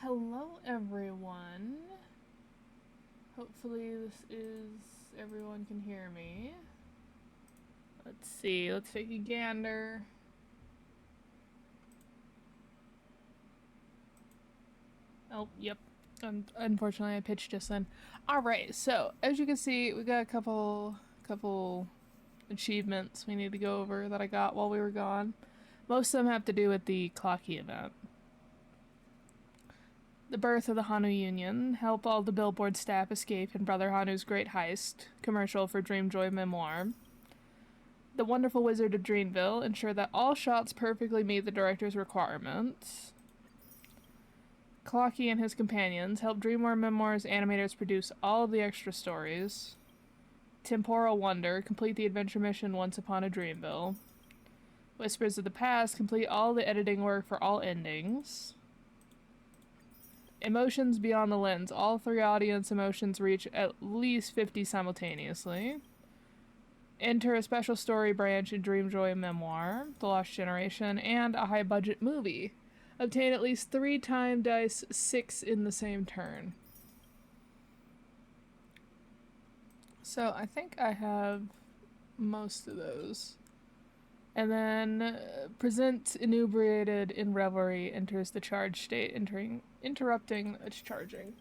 Hello everyone. Hopefully everyone can hear me. Let's see, let's take a gander. Oh, yep. Unfortunately, I pitched just then. Alright, so as you can see, we got a couple achievements we need to go over that I got while we were gone. Most of them have to do with the Clocky event. The birth of the Hanu Union, help all the Billboard staff escape in Brother Hanu's Great Heist, commercial for Dreamjoy Memoir. The Wonderful Wizard of Dreamville, ensure that all shots perfectly meet the director's requirements. Clocky and his companions help Dreamwear Memoirs animators produce all of the extra stories. Temporal Wonder, complete the adventure mission Once Upon a Dreamville. Whispers of the Past, complete all the editing work for all endings. Emotions Beyond the Lens, all 3 audience emotions reach at least 50 simultaneously. Enter a special story branch in Dreamjoy Memoir, The Lost Generation, and a high budget movie. Obtain at least 3 time dice 6 in the same turn. So I think I have most of those. And then present inebriated in revelry, enters the charge state, interrupting its charging.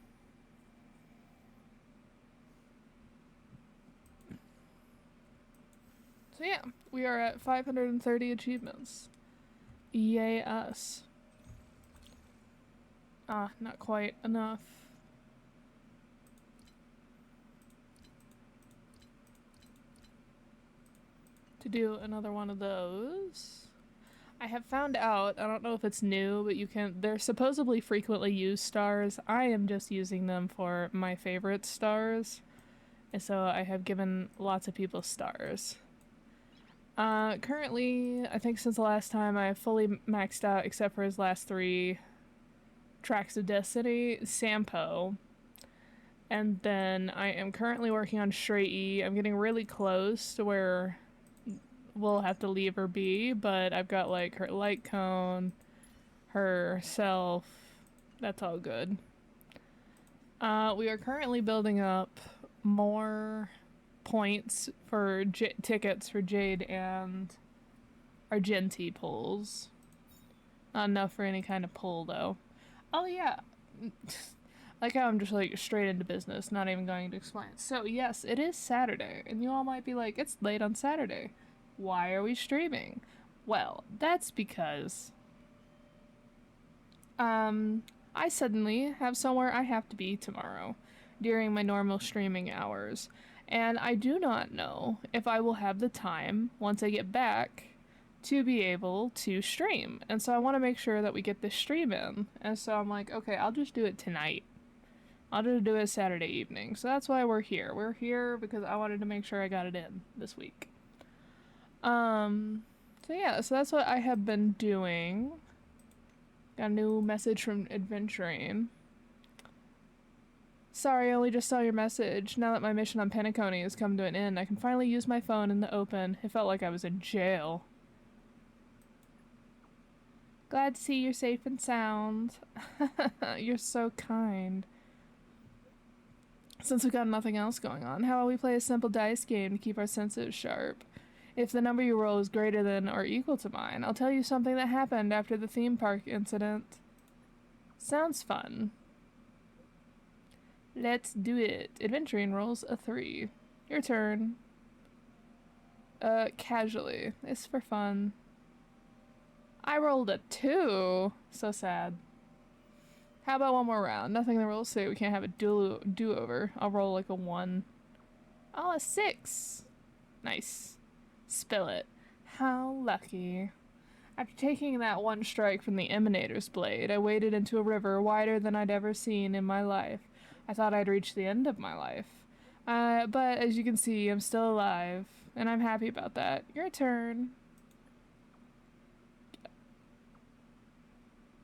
So yeah, we are at 530 achievements. Yay us. Not quite enough. To do another one of those. I have found out, I don't know if it's new, but they're supposedly frequently used stars. I am just using them for my favorite stars. And so I have given lots of people stars. Currently, I think since the last time I have fully maxed out, except for his last 3 tracks of Destiny, Sampo. And then I am currently working on Shrey. I'm getting really close to where we'll have to leave her be, but I've got like her light cone, herself. That's all good. We are currently building up more points for tickets for Jade and Argenti pulls. Not enough for any kind of pull though. Oh yeah. Like how I'm just like straight into business, not even going to explain. So yes, it is Saturday, and you all might be like, it's late on Saturday. Why are we streaming? Well, that's because I suddenly have somewhere I have to be tomorrow during my normal streaming hours, and I do not know if I will have the time once I get back to be able to stream. And so I want to make sure that we get this stream in. And so I'm like, okay, I'll just do it tonight. I'll just do it Saturday evening. So that's why we're here. We're here because I wanted to make sure I got it in this week. So yeah, so that's what I have been doing. Got a new message from Adventuring. Sorry, I only just saw your message. Now that my mission on Penacony has come to an end, I can finally use my phone in the open. It felt like I was in jail. Glad to see you're safe and sound. You're so kind. Since we've got nothing else going on, how about we play a simple dice game to keep our senses sharp? If the number you roll is greater than or equal to mine, I'll tell you something that happened after the theme park incident. Sounds fun. Let's do it. Adventuring rolls a 3. Your turn. Casually. It's for fun. I rolled a 2. So sad. How about one more round? Nothing in the rules say we can't have a do-over. I'll roll like a 1. Oh, a 6. Nice. Spill it. How lucky. After taking that one strike from the Emanator's blade, I waded into a river wider than I'd ever seen in my life. I thought I'd reached the end of my life. But as you can see, I'm still alive, and I'm happy about that. Your turn.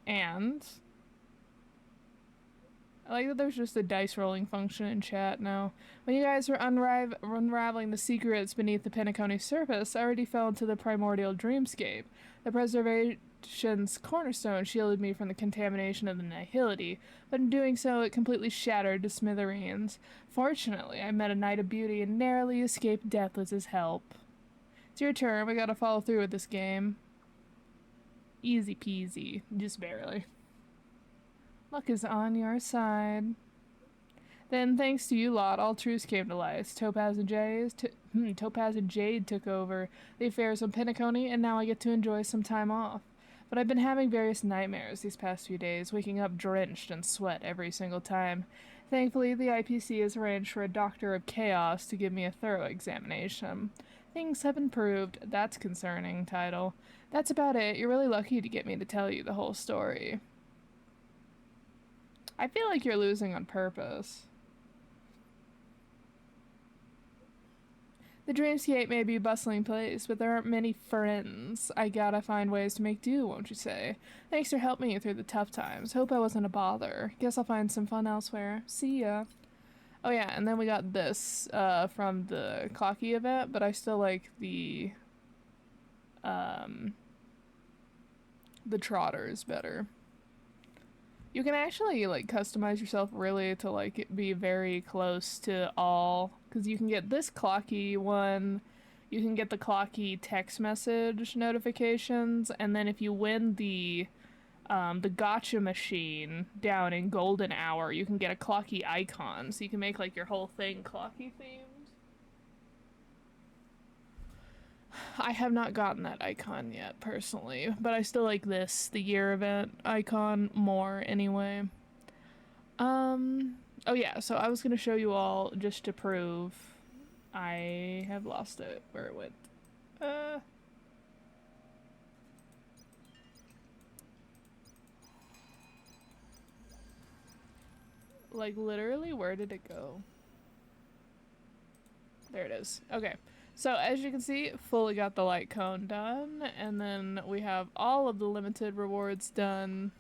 And I like that there's just a dice rolling function in chat now. When you guys were unraveling the secrets beneath the Penacony surface, I already fell into the primordial dreamscape. The Shin's cornerstone shielded me from the contamination of the nihility, but in doing so it completely shattered to smithereens. Fortunately, I met a knight of beauty and narrowly escaped death with his help. It's your turn. We gotta follow through with this game. Easy peasy. Just barely. Luck is on your side. Then, thanks to you lot, all truths came to light. Topaz and Jade took over the affairs on Penacony, and now I get to enjoy some time off. But I've been having various nightmares these past few days, waking up drenched in sweat every single time. Thankfully, the IPC has arranged for a doctor of chaos to give me a thorough examination. Things have improved. That's concerning, title. That's about it. You're really lucky to get me to tell you the whole story. I feel like you're losing on purpose. The dreamscape may be a bustling place, but there aren't many friends. I gotta find ways to make do, won't you say? Thanks for helping me through the tough times. Hope I wasn't a bother. Guess I'll find some fun elsewhere. See ya. Oh yeah, and then we got this from the Clocky event, but I still like the Trotters better. You can actually like customize yourself really to like it be very close to all, because you can get this Clocky one, you can get the Clocky text message notifications, and then if you win the gotcha machine down in Golden Hour, you can get a Clocky icon, so you can make like your whole thing Clocky themed. I have not gotten that icon yet, personally, but I still like this, the year event icon, more anyway. Oh yeah, so I was gonna show you all, just to prove. I have lost it, where it went. Like, literally, where did it go? There it is. Okay. So, as you can see, fully got the light cone done, and then we have all of the limited rewards done.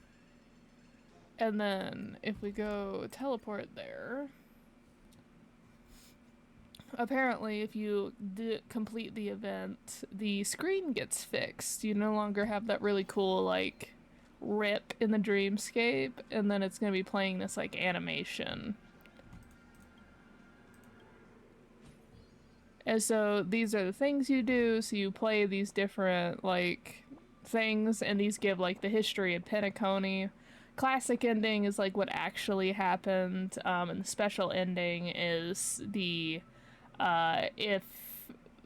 And then, if we go teleport there, apparently if you complete the event, the screen gets fixed. You no longer have that really cool, like, rip in the dreamscape, and then it's gonna be playing this, like, animation. And so these are the things you do, so you play these different, like, things, and these give, like, the history of Penacony. Classic ending is, like, what actually happened, and the special ending is the, if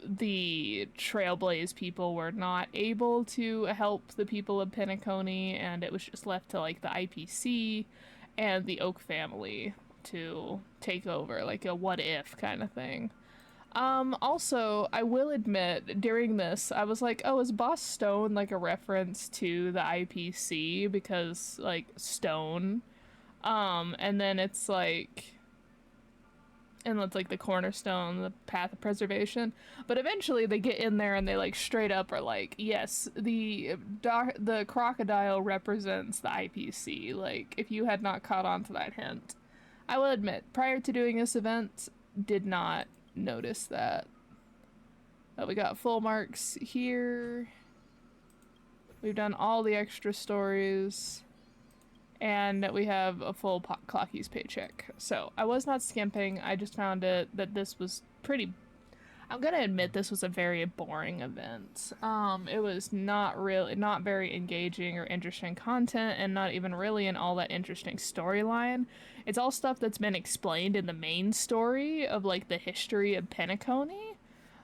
the Trailblaze people were not able to help the people of Penacony, and it was just left to, like, the IPC and the Oak family to take over, like a what-if kind of thing. Also, I will admit, during this, I was like, oh, is Boss Stone, like, a reference to the IPC? Because, like, stone. And then it's like... And it's like the cornerstone, the path of preservation. But eventually they get in there and they, like, straight up are like, yes, the crocodile represents the IPC. Like, if you had not caught on to that hint. I will admit, prior to doing this event, did not notice that. We got full marks here. We've done all the extra stories. And we have a full Clocky's paycheck. So, I was not skimping, I just found it that this was pretty... I'm gonna admit this was a very boring event. It was not very engaging or interesting content, and not even really an all that interesting storyline. It's all stuff that's been explained in the main story of, like, the history of Penacony.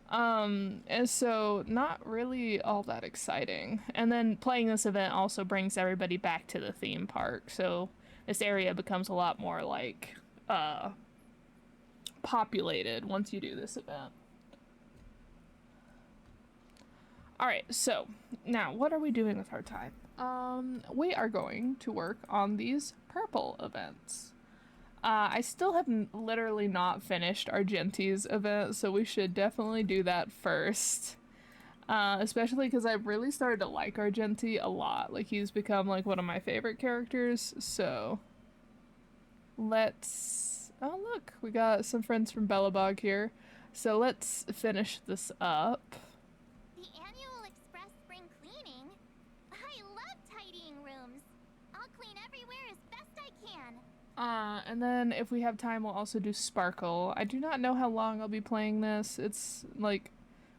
And so not really all that exciting. And then playing this event also brings everybody back to the theme park, so this area becomes a lot more, like, populated once you do this event. Alright, so, now, what are we doing with our time? We are going to work on these purple events. I still have literally not finished Argenti's event, so we should definitely do that first. Especially because I've really started to like Argenti a lot. Like, he's become, like, one of my favorite characters, so... Let's... Oh, look, we got some friends from Bellabog here. So let's finish this up. The annual Express Spring Cleaning? I I'll clean everywhere as best I can. And then if we have time, we'll also do Sparkle. I do not know how long I'll be playing this. It's like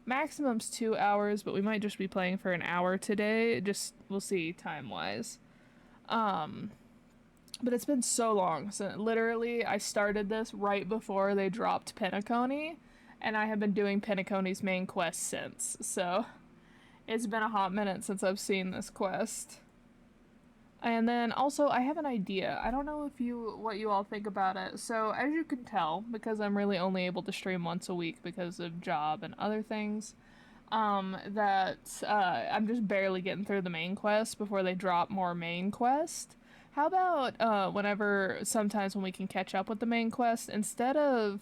maximum's 2 hours, but we might just be playing for an hour today. Just we'll see time-wise. But it's been so long. So literally, I started this right before they dropped Penacony, and I have been doing Penacony's main quest since. So it's been a hot minute since I've seen this quest. And then also, I have an idea. I don't know what you all think about it. So as you can tell, because I'm really only able to stream once a week because of job and other things, that I'm just barely getting through the main quest before they drop more main quest. How about sometimes when we can catch up with the main quest, instead of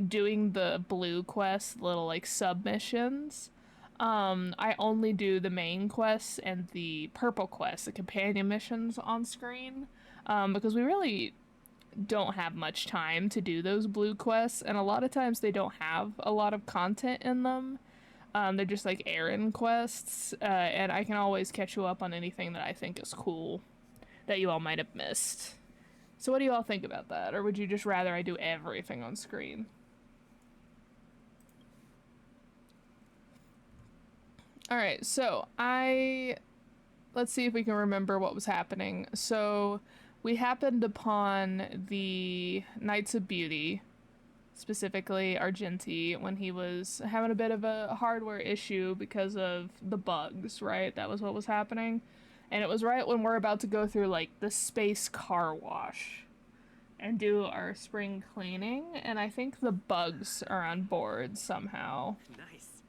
doing the blue quest, little like submissions, I only do the main quests and the purple quests, the companion missions on screen, because we really don't have much time to do those blue quests, and a lot of times they don't have a lot of content in them. They're just like errand quests, and I can always catch you up on anything that I think is cool that you all might have missed. So what do you all think about that? Or would you just rather I do everything on screen? Alright, so let's see if we can remember what was happening. So we happened upon the Knights of Beauty, specifically Argenti, when he was having a bit of a hardware issue because of the bugs, right? That was what was happening. And it was right when we're about to go through like the space car wash and do our spring cleaning, and I think the bugs are on board somehow. Nice.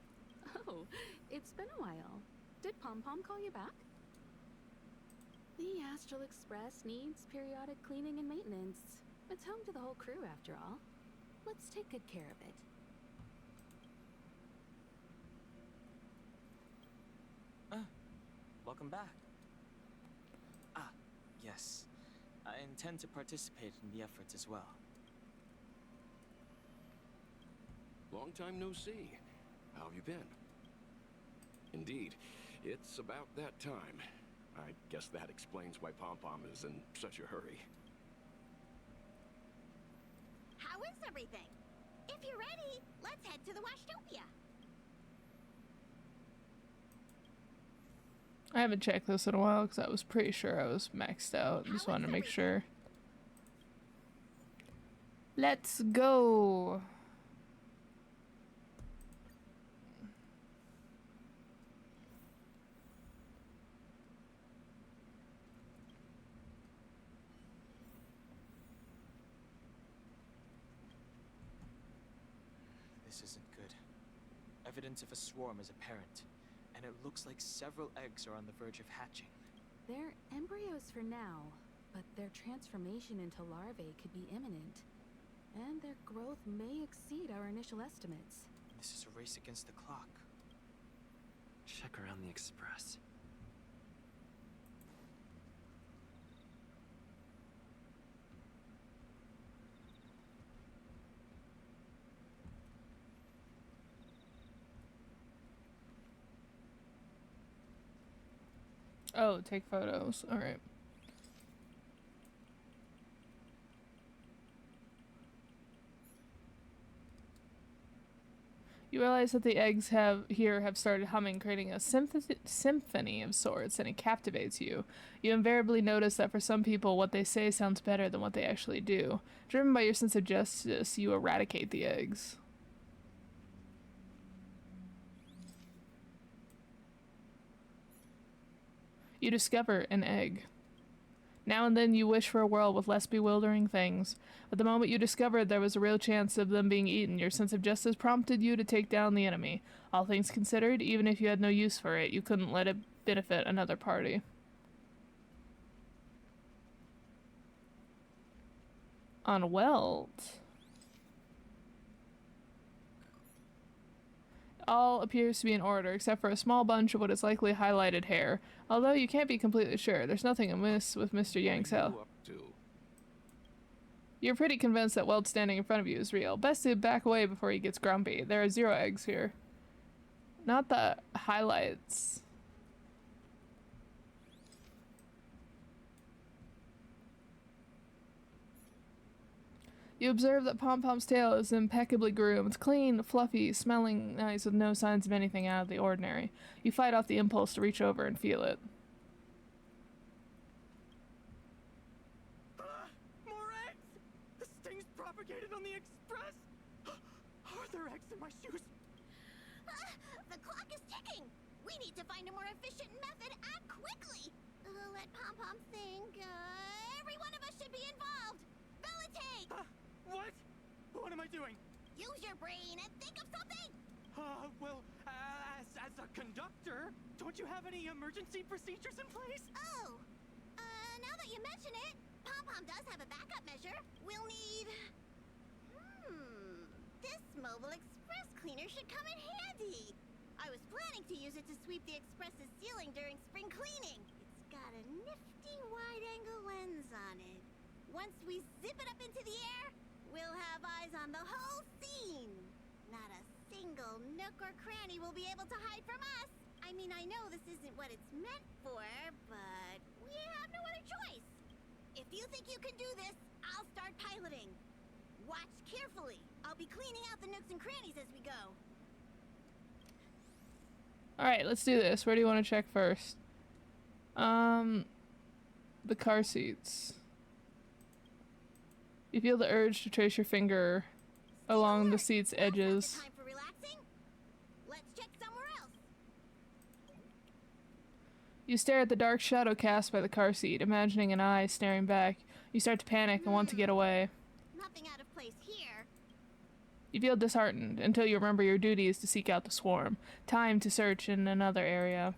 Oh, it's been a while. Did Pom Pom call you back? The Astral Express needs periodic cleaning and maintenance. It's home to the whole crew after all. Let's take good care of it. Welcome back. Ah, yes. I intend to participate in the efforts as well. Long time no see. How have you been? Indeed, it's about that time. I guess that explains why Pom Pom is in such a hurry. How is everything? If you're ready, let's head to the Washtopia. I haven't checked this in a while because I was pretty sure I was maxed out. Just wanted to make sure. Let's go. This isn't good. Evidence of a swarm is apparent, and it looks like several eggs are on the verge of hatching. They're embryos for now, but their transformation into larvae could be imminent. And their growth may exceed our initial estimates. This is a race against the clock. Check around the Express. Oh, take photos. Alright. You realize that the eggs have started humming, creating a symphony of sorts, and it captivates you. You invariably notice that for some people, what they say sounds better than what they actually do. Driven by your sense of justice, you eradicate the eggs. You discover an egg. Now and then you wish for a world with less bewildering things, but the moment you discovered there was a real chance of them being eaten, your sense of justice prompted you to take down the enemy. All things considered, even if you had no use for it, you couldn't let it benefit another party. On Weld. All appears to be in order, except for a small bunch of what is likely highlighted hair. Although you can't be completely sure, there's nothing amiss with Mr. Yang's health. You're pretty convinced that Weld standing in front of you is real. Best to back away before he gets grumpy. There are 0 eggs here. Not the highlights. You observe that Pom Pom's tail is impeccably groomed. It's clean, fluffy, smelling nice with no signs of anything out of the ordinary. You fight off the impulse to reach over and feel it. More eggs! The sting's propagated on the express! Are there eggs in my shoes? The clock is ticking! We need to find a more efficient method and quickly! Let Pom Pom think. Every one of us should be involved! Poetentate! What? What am I doing? Use your brain and think of something! Well, as a conductor, don't you have any emergency procedures in place? Oh! Now that you mention it, Pom Pom does have a backup measure. We'll need... This mobile express cleaner should come in handy. I was planning to use it to sweep the express's ceiling during spring cleaning. It's got a nifty wide-angle lens on it. Once we zip it up into the air, we'll have eyes on the whole scene. Not a single nook or cranny will be able to hide from us. I mean, I know this isn't what it's meant for, but we have no other choice. If you think you can do this, I'll start piloting. Watch carefully. I'll be cleaning out the nooks and crannies as we go. Alright, let's do this. Where do you want to check first? The car seats. You feel the urge to trace your finger along the seat's edges. Time for relaxing. Let's check somewhere else. You stare at the dark shadow cast by the car seat, imagining an eye staring back. You start to panic and want to get away. Nothing out of place here. You feel disheartened until you remember your duty is to seek out the swarm. Time to search in another area.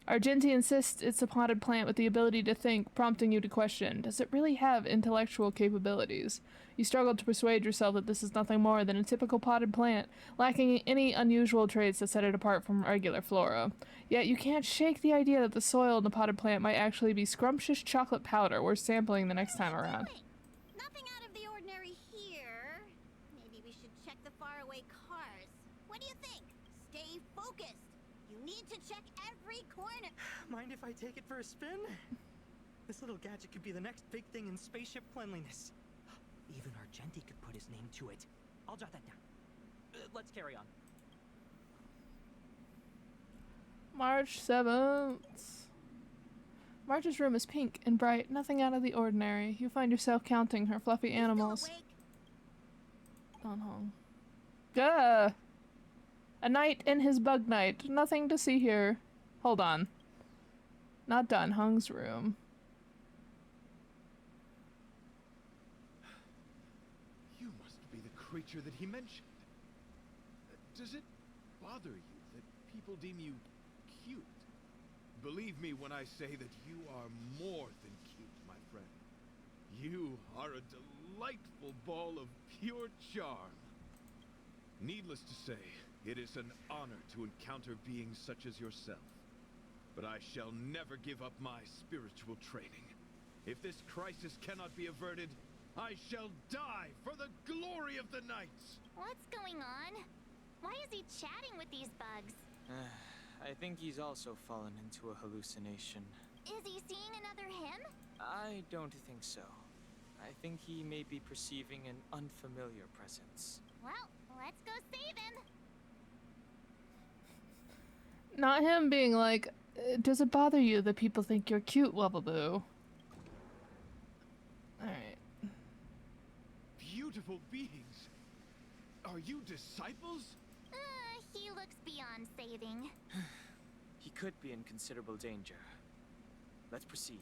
Argenti insists it's a potted plant with the ability to think, prompting you to question, does it really have intellectual capabilities? You struggle to persuade yourself that this is nothing more than a typical potted plant, lacking any unusual traits that set it apart from regular flora. Yet you can't shake the idea that the soil in the potted plant might actually be scrumptious chocolate powder worth sampling the next time around. Nothing out of the ordinary here. Maybe we should check the faraway cars. What do you think? Stay focused. You need to check every corner. Mind if I take it for a spin? This little gadget could be the next big thing in spaceship cleanliness. Even Argenti could put his name to it. I'll jot that down. Let's carry on. March 7th. March's room is pink and bright, nothing out of the ordinary. You find yourself counting her fluffy animals. Still awake? Don Hong. Duh! A knight in his bug night. Nothing to see here. Hold on. Not Don Hong's room. You must be the creature that he mentioned. Does it bother you that people deem you cute? Believe me when I say that you are more than cute, my friend. You are a delightful ball of pure charm. Needless to say, it is an honor to encounter beings such as yourself. But I shall never give up my spiritual training. If this crisis cannot be averted, I shall die for the glory of the Knights! What's going on? Why is he chatting with these bugs? I think he's also fallen into a hallucination. Is he seeing another him? I don't think so. I think he may be perceiving an unfamiliar presence. Well, let's go save him. Not him being like, does it bother you that people think you're cute, Wubbaboo? Alright. Beautiful beings! Are you disciples? He looks beyond saving. He could be in considerable danger. Let's proceed.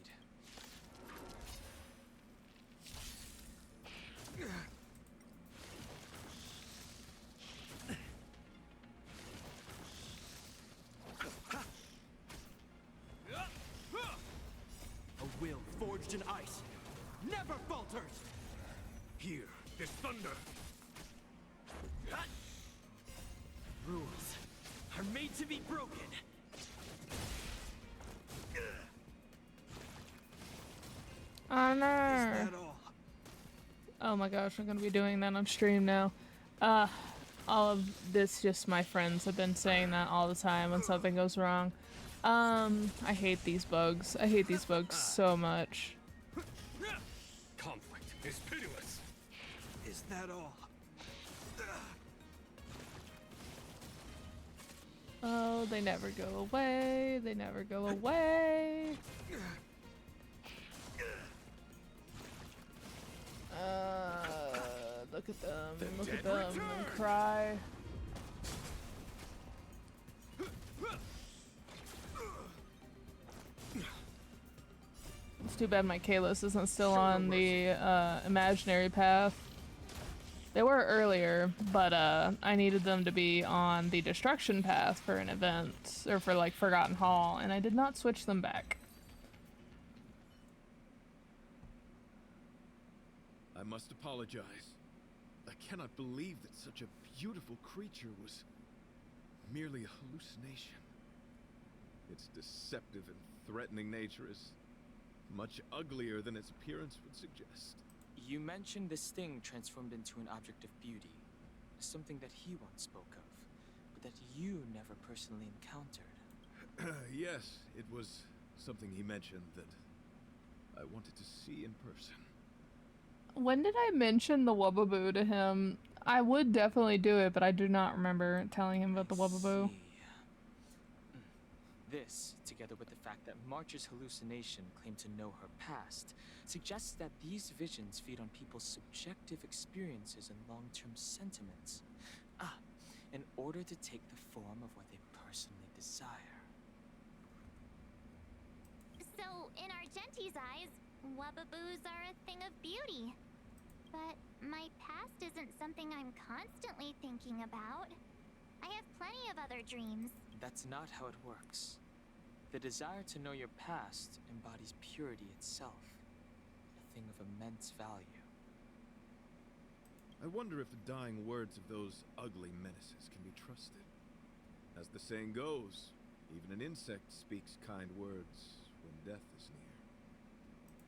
A will forged in ice never falters! Here, this thunder! Rules are made to be broken. Honor! Is that all? Oh my gosh, I'm gonna be doing that on stream now. All of this, just my friends have been saying that all the time when something goes wrong. I hate these bugs. I hate these bugs so much. Conflict is pitiless. Is that all? Oh, they never go away. They never go away. Look at them. Look at them and cry. It's too bad my Kalos isn't still on the imaginary path. They were earlier, but I needed them to be on the destruction path for an event, or for like Forgotten Hall, and I did not switch them back. I must apologize. I cannot believe that such a beautiful creature was merely a hallucination. Its deceptive and threatening nature is much uglier than its appearance would suggest. You mentioned this thing transformed into an object of beauty, something that he once spoke of, but that you never personally encountered. Yes, it was something he mentioned that I wanted to see in person. When did I mention the Wubbaboo to him? I would definitely do it, but I do not remember telling him about the Wubbaboo. This, together with the fact that March's hallucination claimed to know her past, suggests that these visions feed on people's subjective experiences and long-term sentiments. In order to take the form of what they personally desire. So, in Argenti's eyes, Wubbaboos are a thing of beauty. But my past isn't something I'm constantly thinking about. I have plenty of other dreams. That's not how it works. The desire to know your past embodies purity itself, a thing of immense value. I wonder if the dying words of those ugly menaces can be trusted. As the saying goes, even an insect speaks kind words when death is near.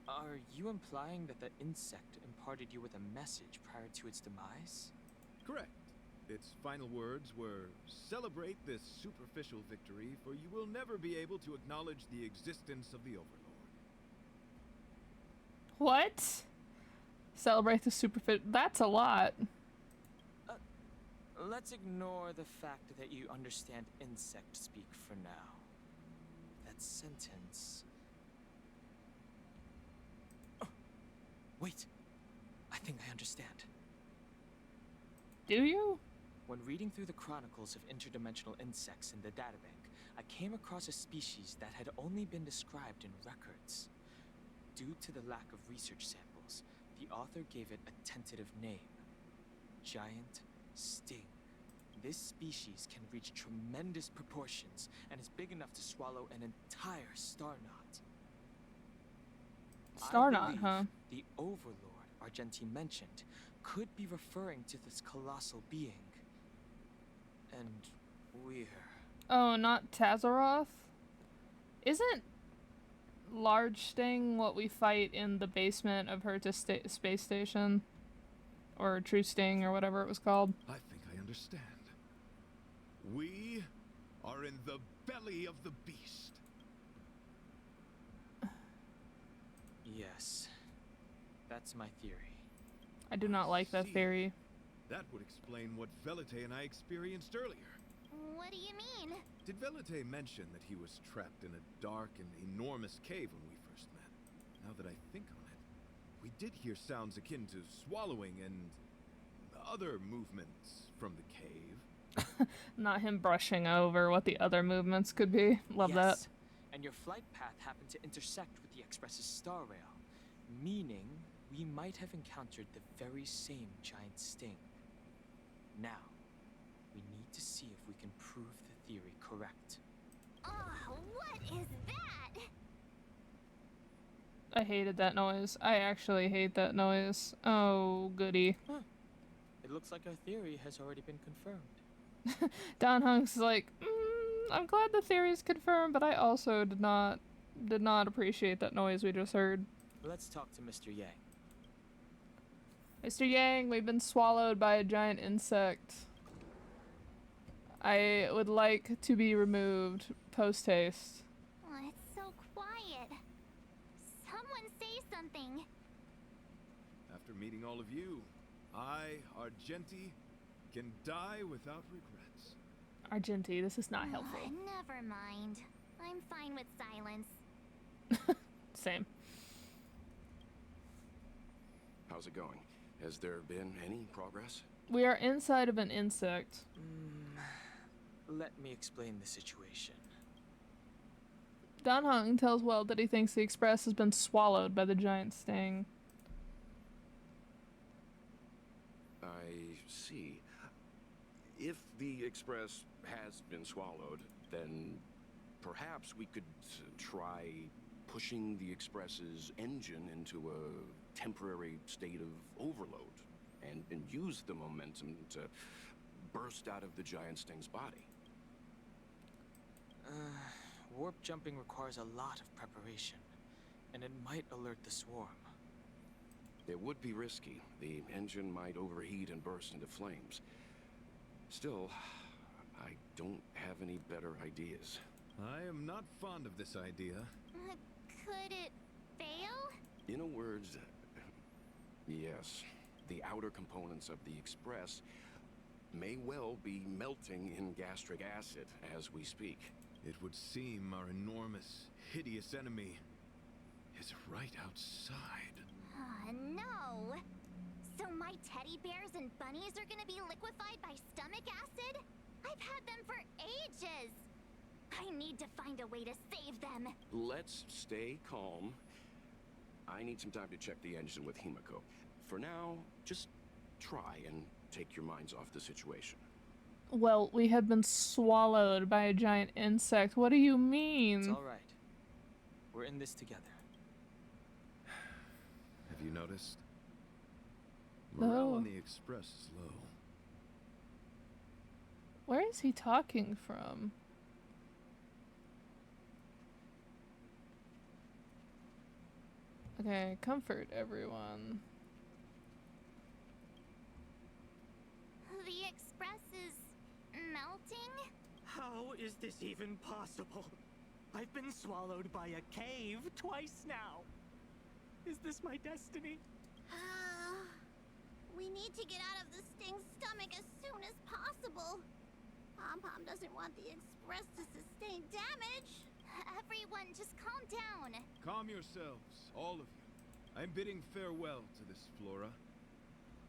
Are you implying that the insect imparted you with a message prior to its demise? Correct. Its final words were, "Celebrate this superficial victory, for you will never be able to acknowledge the existence of the Overlord." What? Celebrate the superfit. That's a lot. Let's ignore the fact that you understand insect speak for now. That sentence... Oh, wait. I think I understand. Do you? When reading through the chronicles of interdimensional insects in the databank, I came across a species that had only been described in records. Due to the lack of research samples, the author gave it a tentative name. Giant sting. This species can reach tremendous proportions and is big enough to swallow an entire star knot. Star knot, huh? The Overlord Argenti mentioned could be referring to this colossal being. And we're... Oh, not Tazaroth? Isn't Large Sting what we fight in the basement of her space station? Or True Sting, or whatever it was called? I think I understand. We are in the belly of the beast. Yes. That's my theory. I do not like that theory. That would explain what Velite and I experienced earlier. What do you mean? Did Velite mention that he was trapped in a dark and enormous cave when we first met? Now that I think on it, we did hear sounds akin to swallowing and other movements from the cave. Not him brushing over what the other movements could be. Love that. And your flight path happened to intersect with the Express's star rail, meaning we might have encountered the very same giant sting. Now, we need to see if we can prove the theory correct. Oh, what is that? I hated that noise. I actually hate that noise. Oh, goody. Huh. It looks like our theory has already been confirmed. Don Hunk's like, I'm glad the theory is confirmed, but I also did not appreciate that noise we just heard. Let's talk to Mr. Yang. Mr. Yang, we've been swallowed by a giant insect. I would like to be removed post-haste. Oh, it's so quiet. Someone say something. After meeting all of you, I, Argenti, can die without regrets. Argenti, this is not helpful. Never mind. I'm fine with silence. Same. How's it going? Has there been any progress? We are inside of an insect. Let me explain the situation. Dan Heng tells Weld that he thinks the Express has been swallowed by the giant sting. I see. If the Express has been swallowed, then perhaps we could try pushing the Express's engine into a temporary state of overload and use the momentum to burst out of the giant sting's body. Warp jumping requires a lot of preparation, and it might alert the swarm. It would be risky. The engine might overheat and burst into flames. Still, I don't have any better ideas. I am not fond of this idea. Could it fail? In a word, yes. The outer components of the Express may well be melting in gastric acid as we speak. It would seem our enormous, hideous enemy is right outside. No! So my teddy bears and bunnies are gonna be liquefied by stomach acid? I've had them for ages! I need to find a way to save them. Let's stay calm. I need some time to check the engine with Himiko. For now, just try and take your minds off the situation. Well, we have been swallowed by a giant insect. What do you mean? It's all right. We're in this together. Have you noticed? Morale No. on the Express is low. Where is he talking from? Okay, comfort everyone. The Express is melting? How is this even possible? I've been swallowed by a cave twice now. Is this my destiny? We need to get out of the Sting's stomach as soon as possible. Pom-Pom doesn't want the Express to sustain damage. Everyone, just calm down. Calm yourselves, all of you. I'm bidding farewell to this flora.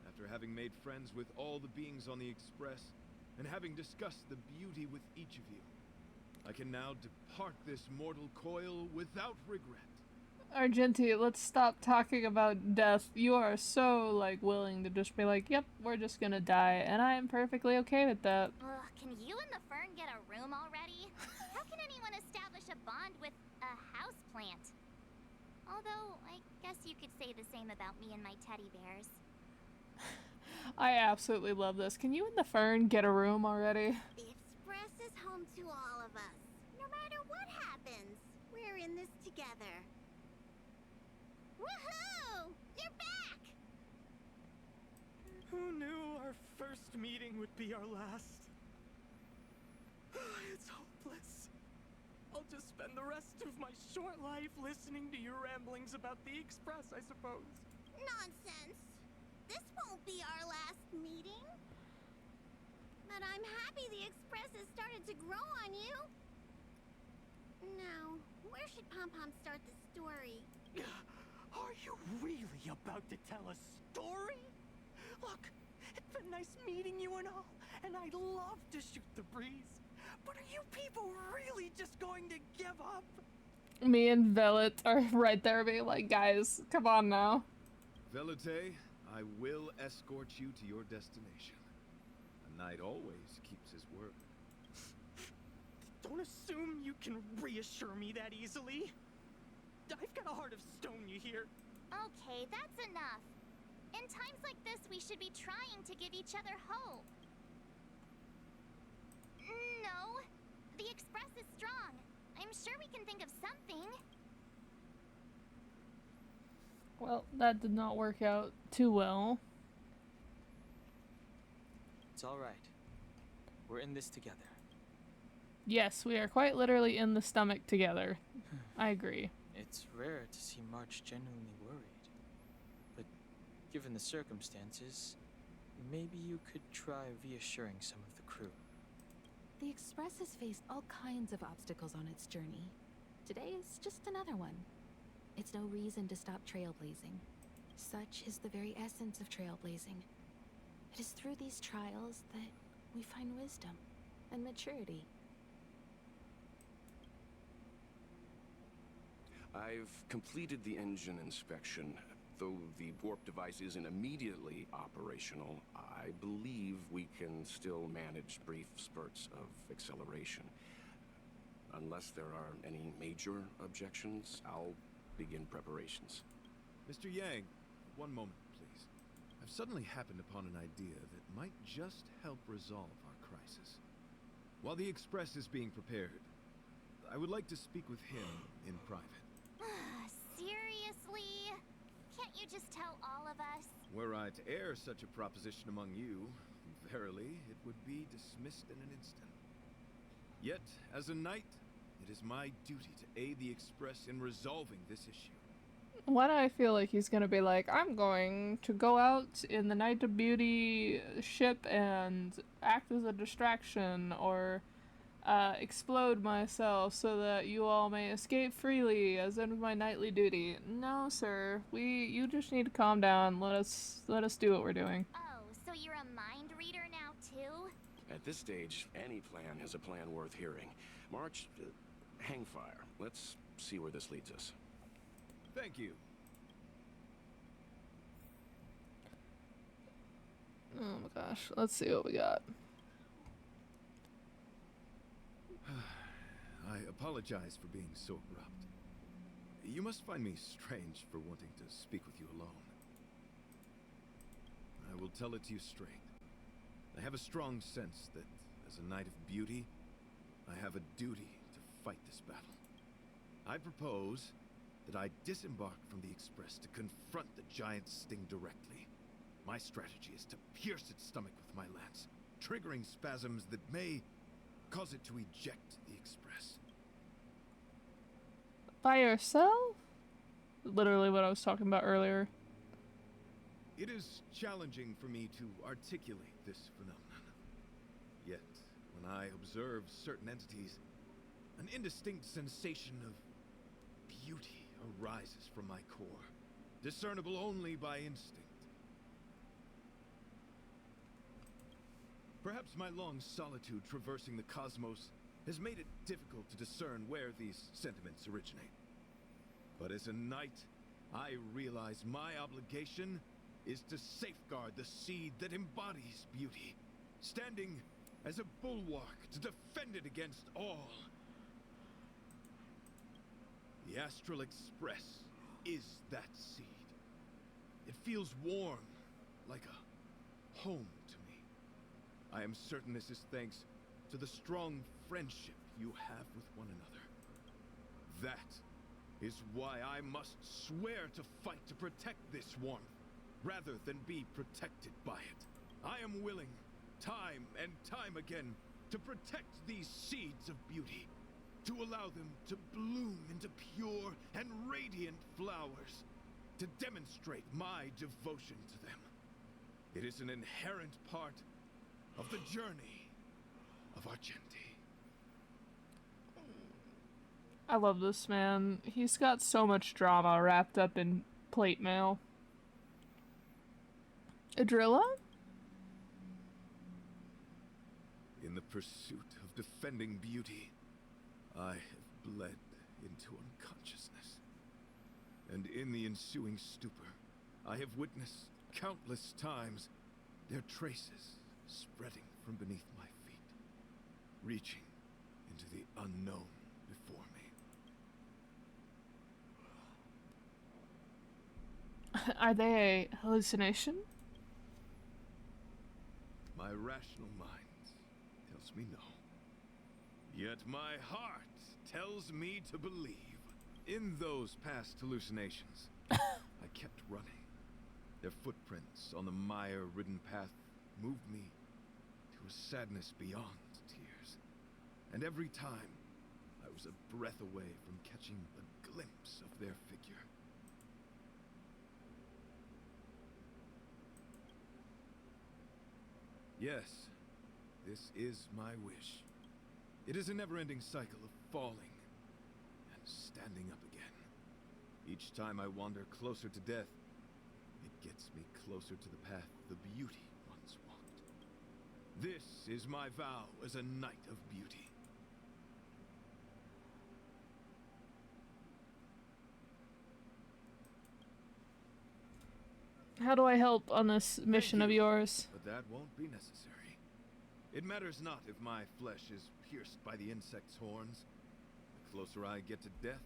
After having made friends with all the beings on the Express, and having discussed the beauty with each of you, I can now depart this mortal coil without regret. Argenti, let's stop talking about death. You are so, like, willing to just be like, yep, we're just gonna die, and I am perfectly okay with that. Ugh, can you and the fern get a room already? How can anyone establish a bond with a houseplant? Although, I guess you could say the same about me and my teddy bears. I absolutely love this. Can you and the fern get a room already? The Express is home to all of us. No matter what happens, we're in this together. Woohoo! You're back! Who knew our first meeting would be our last? It's hopeless. I'll just spend the rest of my short life listening to your ramblings about the Express, I suppose. Nonsense. This won't be our last meeting. But I'm happy the Express has started to grow on you. Now, where should Pom-Pom start the story? Are you really about to tell a story? Look, it's been nice meeting you and all, and I'd love to shoot the breeze. But are you people really just going to give up? Me and Velet are right there being like, guys, come on now. Velite, I will escort you to your destination. A knight always keeps his word. Don't assume you can reassure me that easily. I've got a heart of stone, you hear? Okay, that's enough. In times like this, we should be trying to give each other hope. No, the Express is strong. I'm sure we can think of something. Well, that did not work out too well. It's all right. We're in this together. Yes, we are quite literally in the stomach together. I agree. It's rare to see March genuinely worried. But given the circumstances, maybe you could try reassuring some of the crew. The Express has faced all kinds of obstacles on its journey. Today is just another one. It's no reason to stop trailblazing. Such is the very essence of trailblazing. It is through these trials that we find wisdom and maturity. I've completed the engine inspection. Though the warp device isn't immediately operational, I believe we can still manage brief spurts of acceleration. Unless there are any major objections, I'll begin preparations. Mr. Yang, one moment, please. I've suddenly happened upon an idea that might just help resolve our crisis. While the Express is being prepared, I would like to speak with him in private. Seriously? Can't you just tell all of us? Were I to air such a proposition among you, verily, it would be dismissed in an instant. Yet, as a knight, it is my duty to aid the Express in resolving this issue. Why do I feel like he's gonna be like, I'm going to go out in the Night of Beauty ship and act as a distraction, or explode myself so that you all may escape freely as in my nightly duty. No, sir. You just need to calm down. Let us do what we're doing. Oh, so you're a mind reader now too? At this stage, any plan is a plan worth hearing. March, hang fire. Let's see where this leads us. Thank you. Oh my gosh. Let's see what we got. I apologize for being so abrupt. You must find me strange for wanting to speak with you alone. I will tell it to you straight. I have a strong sense that, as a knight of beauty, I have a duty to fight this battle. I propose that I disembark from the Express to confront the giant sting directly. My strategy is to pierce its stomach with my lance, triggering spasms that may cause it to eject the Express. By yourself? Literally what I was talking about earlier. It is challenging for me to articulate this phenomenon. Yet, when I observe certain entities, an indistinct sensation of beauty arises from my core, discernible only by instinct. Perhaps my long solitude traversing the cosmos has made it difficult to discern where these sentiments originate. But as a knight, I realize my obligation is to safeguard the seed that embodies beauty, standing as a bulwark to defend it against all. The Astral Express is that seed. It feels warm, like a home to me. I am certain this is thanks to the strong friendship you have with one another. That is why I must swear to fight to protect this warmth, rather than be protected by it. I am willing, time and time again, to protect these seeds of beauty, to allow them to bloom into pure and radiant flowers, to demonstrate my devotion to them. It is an inherent part of the journey of Argenti. I love this man. He's got so much drama wrapped up in plate mail. Ildrila? In the pursuit of defending beauty, I have bled into unconsciousness. And in the ensuing stupor, I have witnessed countless times their traces spreading from beneath my feet, reaching into the unknown before me. Are they a hallucination? My rational mind tells me no. Yet my heart tells me to believe. In those past hallucinations, I kept running. Their footprints on the mire-ridden path moved me to a sadness beyond tears. And every time, I was a breath away from catching a glimpse of their figure. Yes, this is my wish. It is a never-ending cycle of falling and standing up again. Each time I wander closer to death, it gets me closer to the path the beauty once walked. This is my vow as a knight of beauty. How do I help on this mission of yours? But that won't be necessary. It matters not if my flesh is pierced by the insect's horns. The closer I get to death,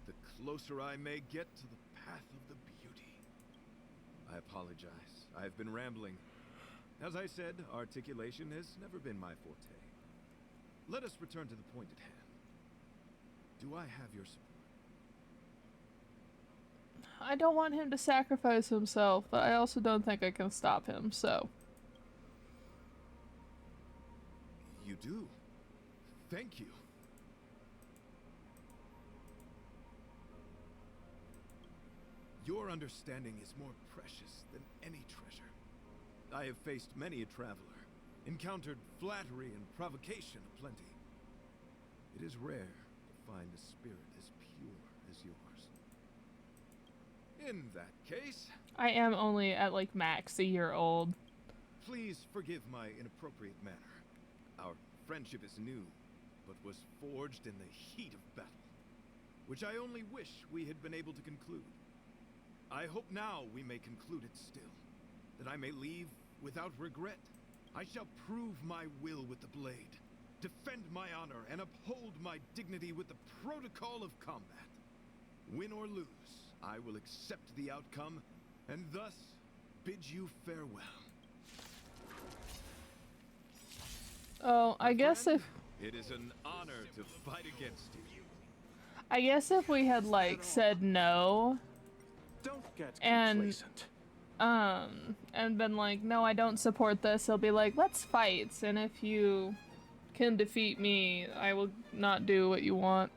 the closer I may get to the path of the beauty. I apologize. I've been rambling. As I said, articulation has never been my forte. Let us return to the point at hand. Do I have your support? I don't want him to sacrifice himself, but I also don't think I can stop him, so. You do. Thank you. Your understanding is more precious than any treasure. I have faced many a traveler, encountered flattery and provocation aplenty. It is rare to find a spirit as pure as yours. In that case, I am only at like max a year old. please forgive my inappropriate manner. Our friendship is new, but was forged in the heat of battle, which I only wish we had been able to conclude. I hope now we may conclude it still, that I may leave without regret. I shall prove my will with the blade, defend my honor, and uphold my dignity with the protocol of combat. Win or lose, I will accept the outcome, and thus bid you farewell. Oh, I guess if It is an honor to fight against you. I guess if we had like said no Don't get And- complacent. and been like, no, I don't support this, he'll be like, let's fight, and if you can defeat me, I will not do what you want.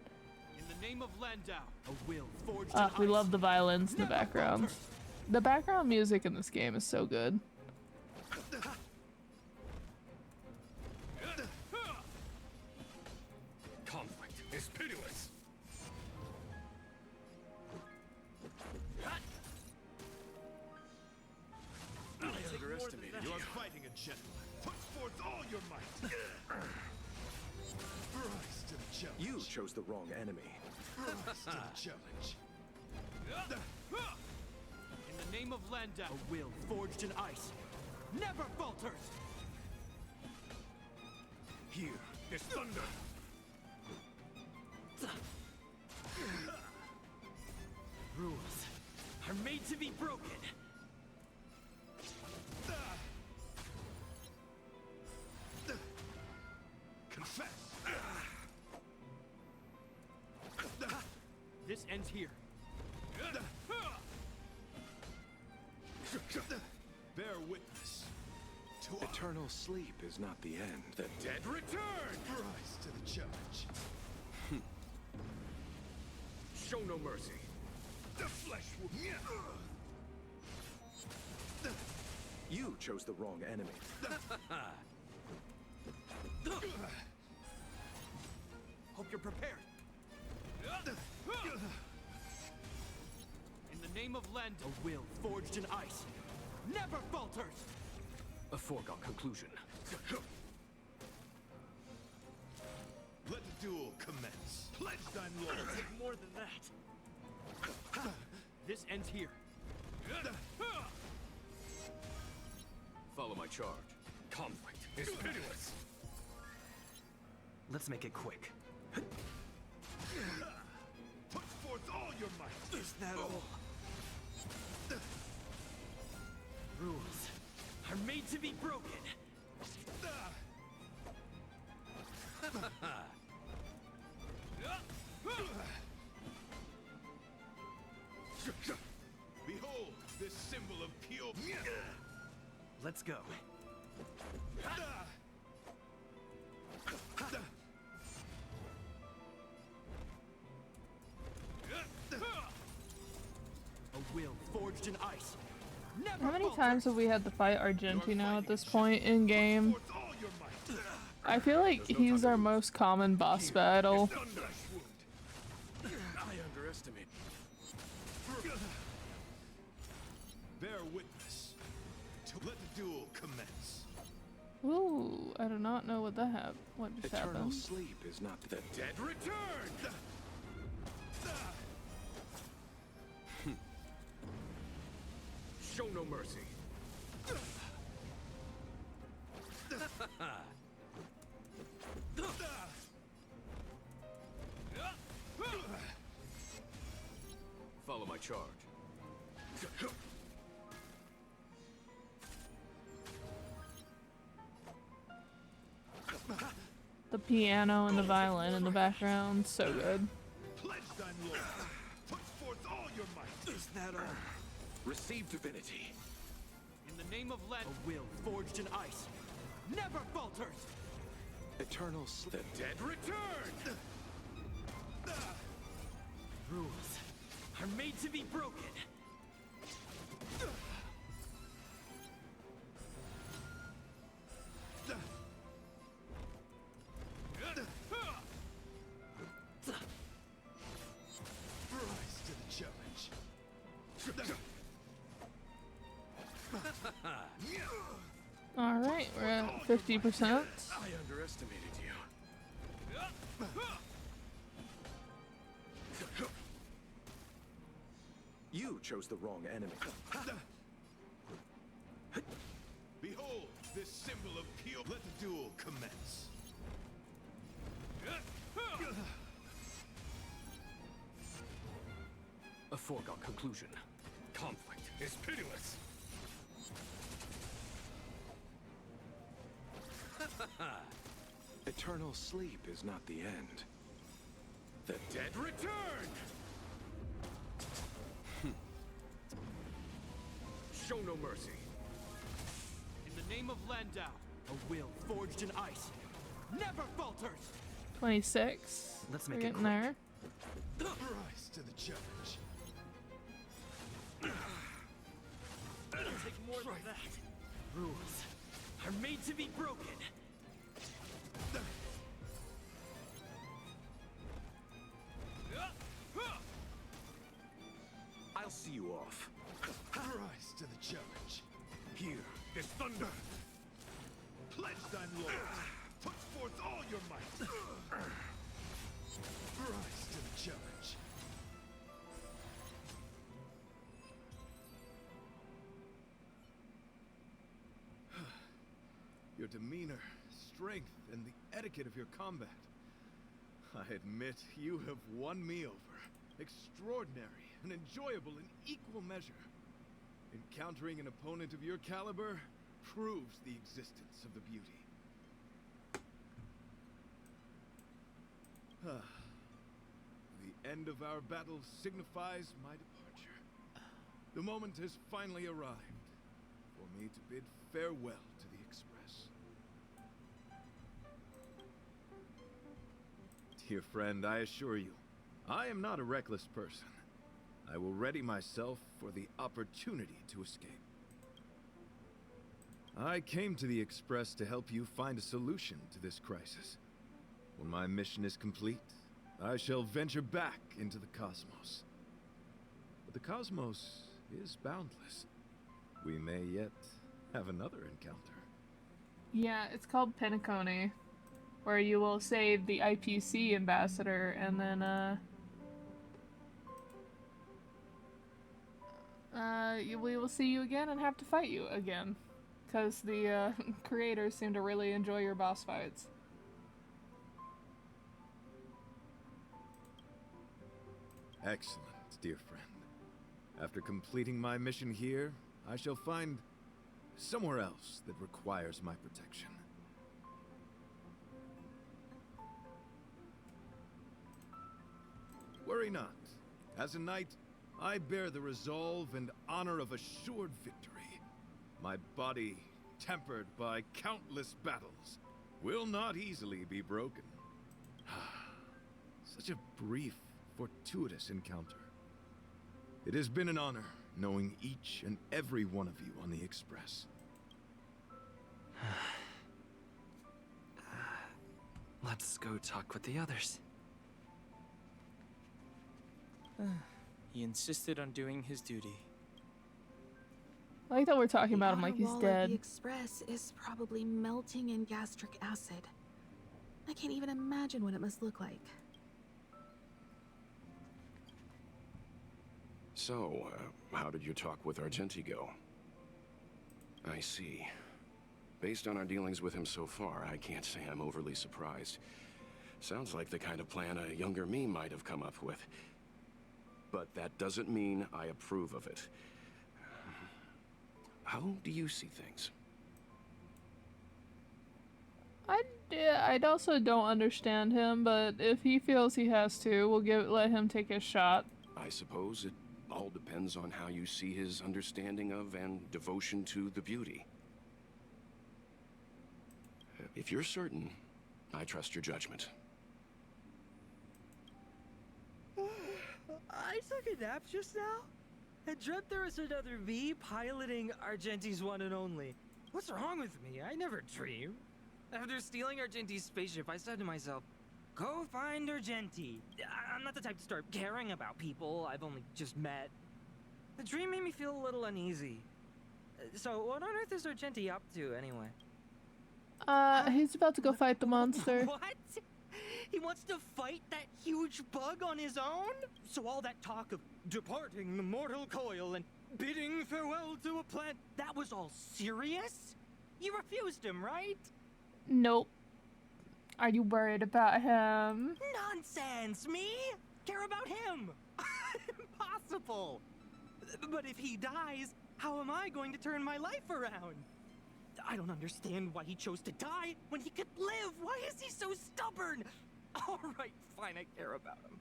In the name of Landau, a will forged in We ice. love the violins in the Never background. falter. The background music in this game is so good. Conflict is pitiless. You are fighting a gentleman. Put forth all your might. Rise to the challenge. You chose the wrong enemy. Rise to the challenge. In the name of Landau, a will forged in ice. Never falters. Here is thunder. Rules are made to be broken. Confess. This ends here. Bear witness to our Eternal sleep is not the end. The dead return. rise to the challenge. Show no mercy. The flesh will. You chose the wrong enemy. Hope you're prepared. In the name of Landau, a will forged in ice. Never falters. A foregone conclusion. Let the duel commence. Pledge thine loyalty. More than that. This ends here. Follow my charge. Conflict is pitiless. Let's make it quick. Put forth all your might. Is that all? Rules are made to be broken. Behold this symbol of pure. Let's go. A will forged in ice. Never How many falter. times have we had to fight Argenti now at this point in game? I feel like he's our most common boss battle. I underestimate. Bear witness to let the duel commence. Ooh, I do not know what what just Eternal happened. sleep is not the dead return. Show no mercy. Follow my charge. The piano and the violin in the background, so good. Pledge thine lord. Put forth all your might. Is that all? Receive divinity. In the name of Lead, a will forged in ice never falters. Eternal sleep. The dead return. Rules are made to be broken. Rise to the challenge. Alright, we're at 50%. I underestimated you. You chose the wrong enemy. Behold, this symbol of pure. Let the duel commence. A foregone conclusion. Conflict is pitiless. Eternal sleep is not the end. The dead return! Show no mercy. In the name of Landau, a will forged in ice never falters. 26. Let's We're make it getting quick. there. Rise to the challenge. It'll take more than that. Rules are made to be broken. I'll see you off. Rise to the challenge. Here is thunder. Pledge thine lord. Put forth all your might. Rise to the challenge. Your demeanor, strength, and the etiquette of your combat. I admit you have won me over. Extraordinary and enjoyable in equal measure. Encountering an opponent of your caliber proves the existence of the beauty. The end of our battle signifies my departure. The moment has finally arrived for me to bid farewell to the Express. Dear friend, I assure you, I am not a reckless person. I will ready myself for the opportunity to escape. I came to the Express to help you find a solution to this crisis. When my mission is complete, I shall venture back into the cosmos. But the cosmos is boundless. We may yet have another encounter. Yeah, it's called Penacony, where you will save the IPC ambassador and then, we will see you again and have to fight you again. Because the, creators seem to really enjoy your boss fights. Excellent, dear friend. After completing my mission here, I shall find somewhere else that requires my protection. Worry not. As a knight, I bear the resolve and honor of assured victory. My body, tempered by countless battles, will not easily be broken. Such a brief, fortuitous encounter. It has been an honor, knowing each and every one of you on the Express. Let's go talk with the others. He insisted on doing his duty. I like that we're talking about him like he's The dead. Express is probably melting in gastric acid. I can't even imagine what it must look like. So, how did your talk with Argenti go? I see. Based on our dealings with him so far, I can't say I'm overly surprised. Sounds like the kind of plan a younger me might have come up with. But that doesn't mean I approve of it. How do you see things? I also don't understand him, but if he feels he has to, we'll let him take his shot. I suppose it all depends on how you see his understanding of and devotion to the beauty. If you're certain, I trust your judgment. I took a nap just now and dreamt there was another me piloting Argenti's one and only. What's wrong with me? I never dream. After stealing Argenti's spaceship, I said to myself, go find Argenti. I'm not the type to start caring about people I've only just met. The dream made me feel a little uneasy. So what on earth is Argenti up to anyway? He's about to go fight the monster. What? He wants to fight that huge bug on his own? So all that talk of departing the mortal coil and bidding farewell to a plant, that was all serious? You refused him, right? Nope. Are you worried about him? Nonsense! Me? Care about him? Impossible! But if he dies, how am I going to turn my life around? I don't understand why he chose to die when he could live. Why is he so stubborn? Alright, fine, I care about him.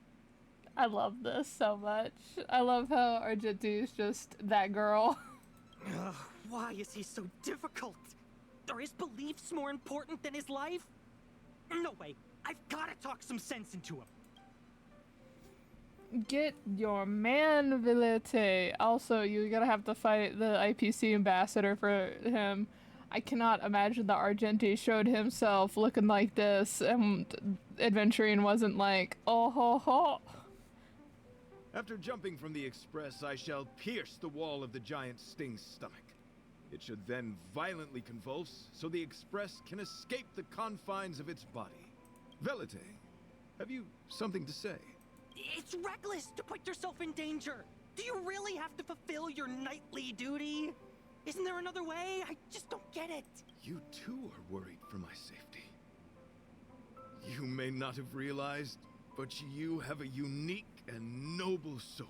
I love this so much. I love how Argenti is just that girl. Ugh, why is he so difficult? Are his beliefs more important than his life? No way. I've gotta talk some sense into him. Get your manvility. Also, you're gonna have to fight the IPC ambassador for him. I cannot imagine that Argenti showed himself looking like this and Adventuring wasn't like, oh ho ho. After jumping from the Express, I shall pierce the wall of the giant sting's stomach. It should then violently convulse, so the Express can escape the confines of its body. Velite, have you something to say? It's reckless to put yourself in danger. Do you really have to fulfill your knightly duty? Isn't there another way? I just don't get it. You too are worried for my safety. You may not have realized, but you have a unique and noble soul.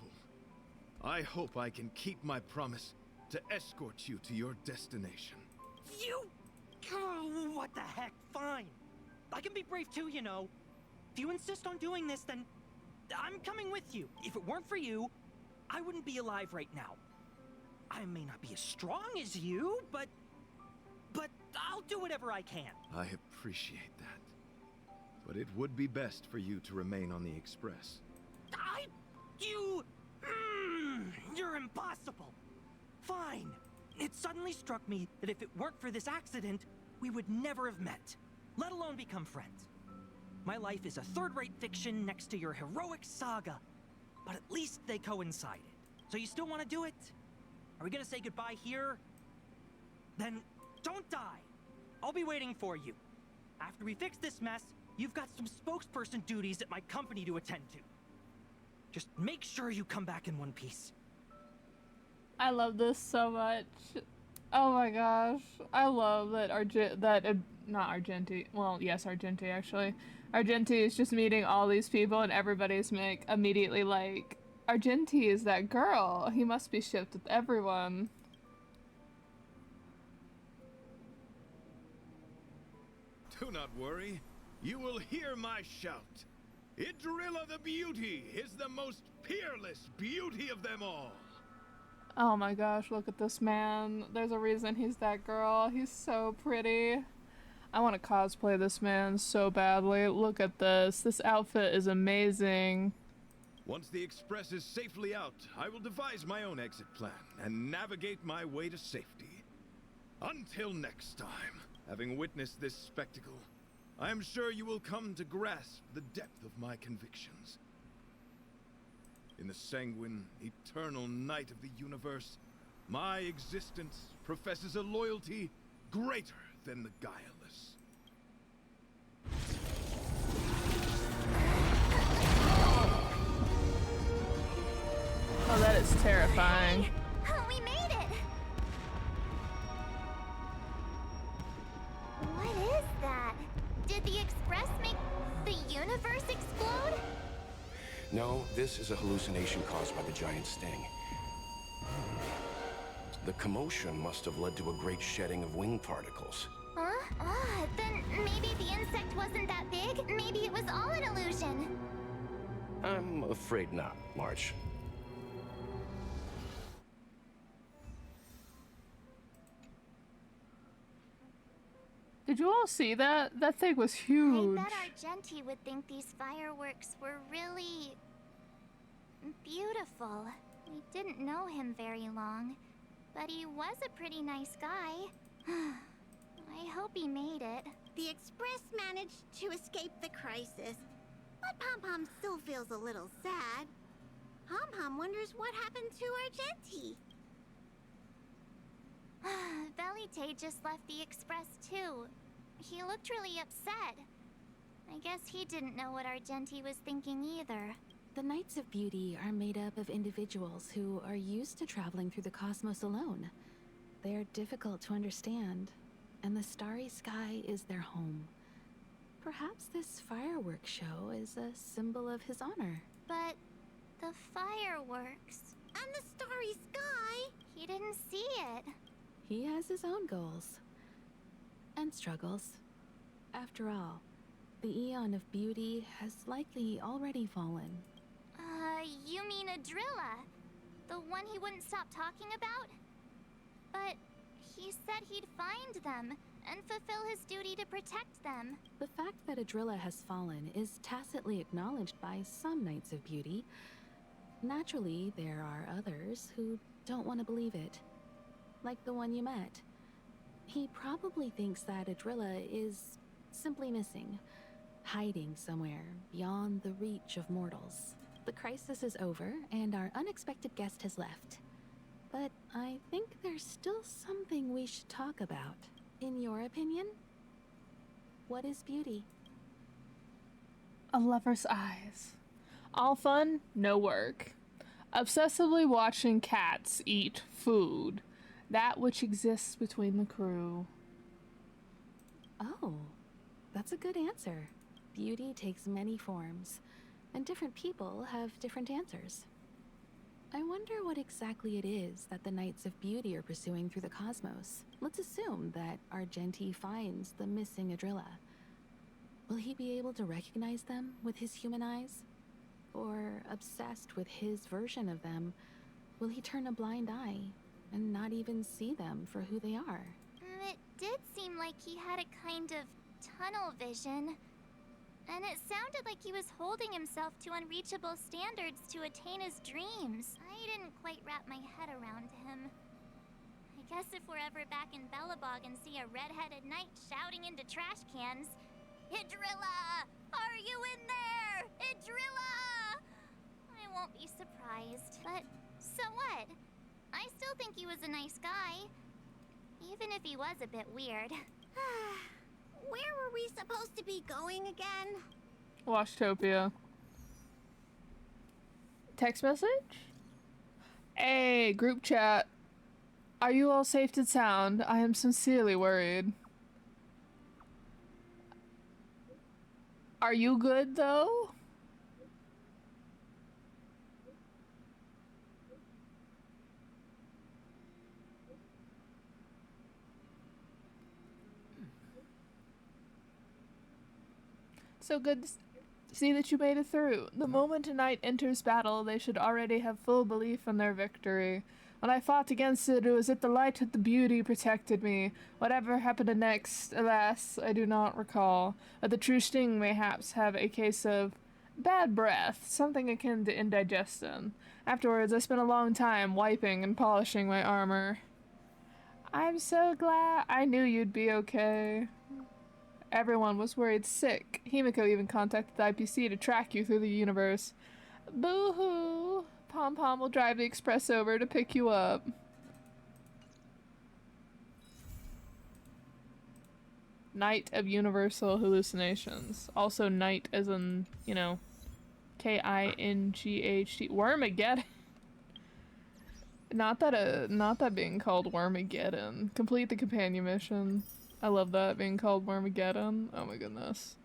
I hope I can keep my promise to escort you to your destination. You... Oh, what the heck? Fine. I can be brave too, you know. If you insist on doing this, then I'm coming with you. If it weren't for you, I wouldn't be alive right now. I may not be as strong as you, but I'll do whatever I can. I appreciate that. But it would be best for you to remain on the Express. You're impossible. Fine. It suddenly struck me that if it weren't for this accident, we would never have met, let alone become friends. My life is a third-rate fiction next to your heroic saga, but at least they coincided. So you still want to do it? Are we gonna say goodbye here? Then don't die. I'll be waiting for you. After we fix this mess, you've got some spokesperson duties at my company to attend to. Just make sure you come back in one piece. I love this so much. Oh my gosh. I love that not Argenti. Well, yes, Argenti actually. Argenti is just meeting all these people and everybody's immediately like, Argenti is that girl. He must be shipped with everyone. Do not worry. You will hear my shout. Ildrila the Beauty is the most peerless beauty of them all. Oh my gosh, look at this man. There's a reason he's that girl. He's so pretty. I want to cosplay this man so badly. Look at this. This outfit is amazing. Once the Express is safely out, I will devise my own exit plan and navigate my way to safety. Until next time, having witnessed this spectacle, I am sure you will come to grasp the depth of my convictions. In the sanguine, eternal night of the universe, my existence professes a loyalty greater than the guileless. Oh, that is terrifying. Oh, we made it! What is that? Did the Express make the universe explode? No, this is a hallucination caused by the giant sting. The commotion must have led to a great shedding of wing particles. Huh? Then maybe the insect wasn't that big. Maybe it was all an illusion. I'm afraid not, March. Did you all see that? That thing was huge. I bet Argenti would think these fireworks were really beautiful. We didn't know him very long, but he was a pretty nice guy. I hope he made it. The Express managed to escape the crisis, but Pom Pom still feels a little sad. Pom Pom wonders what happened to Argenti. Velite just left the Express too. He looked really upset. I guess he didn't know what Argenti was thinking either. The Knights of Beauty are made up of individuals who are used to traveling through the cosmos alone. They are difficult to understand, and the starry sky is their home. Perhaps this fireworks show is a symbol of his honor. But the fireworks and the starry sky, he didn't see it. He has his own goals and struggles. After all, the Eon of Beauty has likely already fallen. You mean Ildrila? The one he wouldn't stop talking about? But he said he'd find them and fulfill his duty to protect them. The fact that Ildrila has fallen is tacitly acknowledged by some Knights of Beauty. Naturally, there are others who don't want to believe it. Like the one you met. He probably thinks that Ildrila is simply missing, hiding somewhere beyond the reach of mortals. The crisis is over, and our unexpected guest has left. But I think there's still something we should talk about. In your opinion, what is beauty? A lover's eyes. All fun, no work. Obsessively watching cats eat food. That which exists between the crew. Oh, that's a good answer. Beauty takes many forms, and different people have different answers. I wonder what exactly it is that the Knights of Beauty are pursuing through the cosmos. Let's assume that Argenti finds the missing Ildrila. Will he be able to recognize them with his human eyes? Or, obsessed with his version of them, will he turn a blind eye and not even see them for who they are? It did seem like he had a kind of tunnel vision. And it sounded like he was holding himself to unreachable standards to attain his dreams. I didn't quite wrap my head around him. I guess if we're ever back in Belobog and see a red-headed knight shouting into trash cans, "Ildrila! Are you in there? Ildrila!" I won't be surprised. But so what? I still think he was a nice guy. Even if he was a bit weird. Where were we supposed to be going again? Washtopia. Text message? Hey, group chat. Are you all safe and sound? I am sincerely worried. Are you good, though? So good to see that you made it through. The moment a knight enters battle, they should already have full belief in their victory. When I fought against it, it was that the light of the beauty protected me. Whatever happened next, alas, I do not recall. But the true sting mayhaps have a case of bad breath, something akin to indigestion. Afterwards, I spent a long time wiping and polishing my armor. I'm so glad. I knew you'd be okay. Everyone was worried sick. Himiko even contacted the IPC to track you through the universe. Boo-hoo! Pom Pom will drive the express over to pick you up. Night of Universal Hallucinations. Also night as in, you know, K-I-N-G-H-T. Wormageddon. Not that being called Wormageddon. Complete the companion mission. I love that being called Wormageddon. Oh my goodness.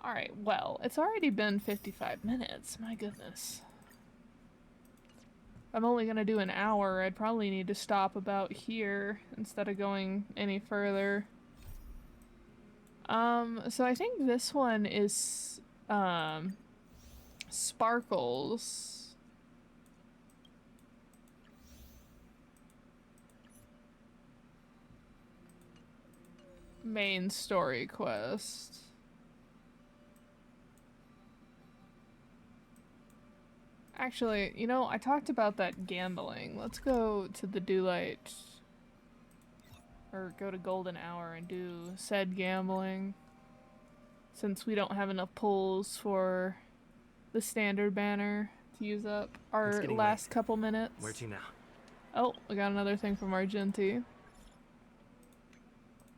Alright, well, it's already been 55 minutes. My goodness. I'm only gonna do an hour. I'd probably need to stop about here instead of going any further. So I think this one is, Sparkles. Main story quest. Actually, you know, I talked about that gambling. Let's go to the Dewlight. Or go to Golden Hour and do said gambling. Since we don't have enough pulls for the standard banner to use up our last couple minutes. Where to now? Oh, we got another thing from Argenti.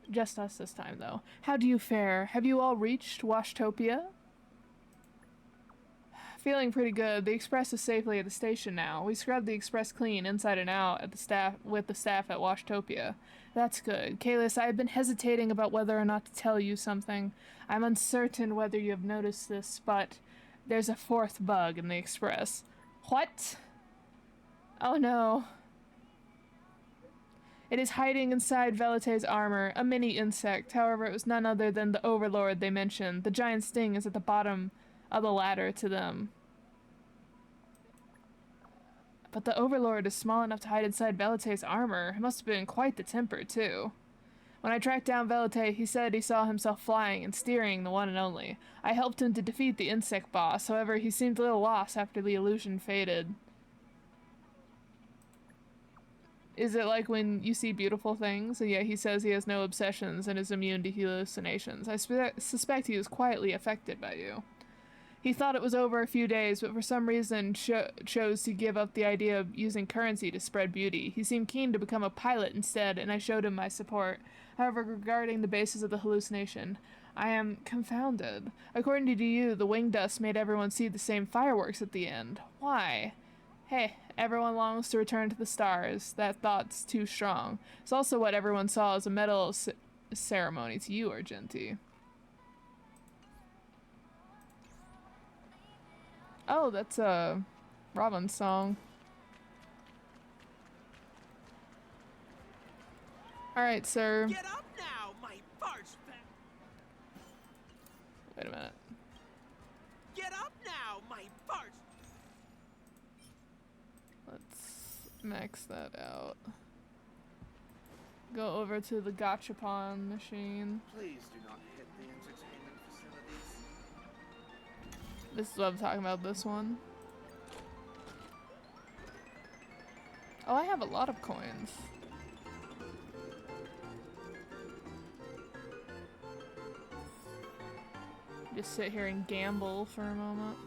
Just us this time, though. How do you fare? Have you all reached Washtopia? Feeling pretty good. The express is safely at the station now. We scrubbed the express clean inside and out at the staff at Washtopia. That's good. Kalis, I have been hesitating about whether or not to tell you something. I'm uncertain whether you have noticed this, but there's a fourth bug in the express. What? Oh no. It is hiding inside Velité's armor, a mini insect. However, it was none other than the Overlord they mentioned. The giant sting is at the bottom of the ladder to them. But the Overlord is small enough to hide inside Velité's armor. It must have been quite the temper, too. When I tracked down Velite, he said he saw himself flying and steering the one and only. I helped him to defeat the insect boss, however, he seemed a little lost after the illusion faded. Is it like when you see beautiful things, and yet he says he has no obsessions and is immune to hallucinations? I suspect he was quietly affected by you. He thought it was over a few days, but for some reason chose to give up the idea of using currency to spread beauty. He seemed keen to become a pilot instead, and I showed him my support. However, regarding the basis of the hallucination, I am confounded. According to you, the wing dust made everyone see the same fireworks at the end. Why? Hey, everyone longs to return to the stars. That thought's too strong. It's also what everyone saw as a medal ceremony to you, Argenti. Oh, that's a Robin song. Alright, sir. Get up now, my parched. Wait a minute. Get up now, my parched. Let's max that out. Go over to the gachapon machine. Please do not hit the entertainment facilities. This is what I'm talking about, this one. Oh, I have a lot of coins. Just sit here and gamble for a moment.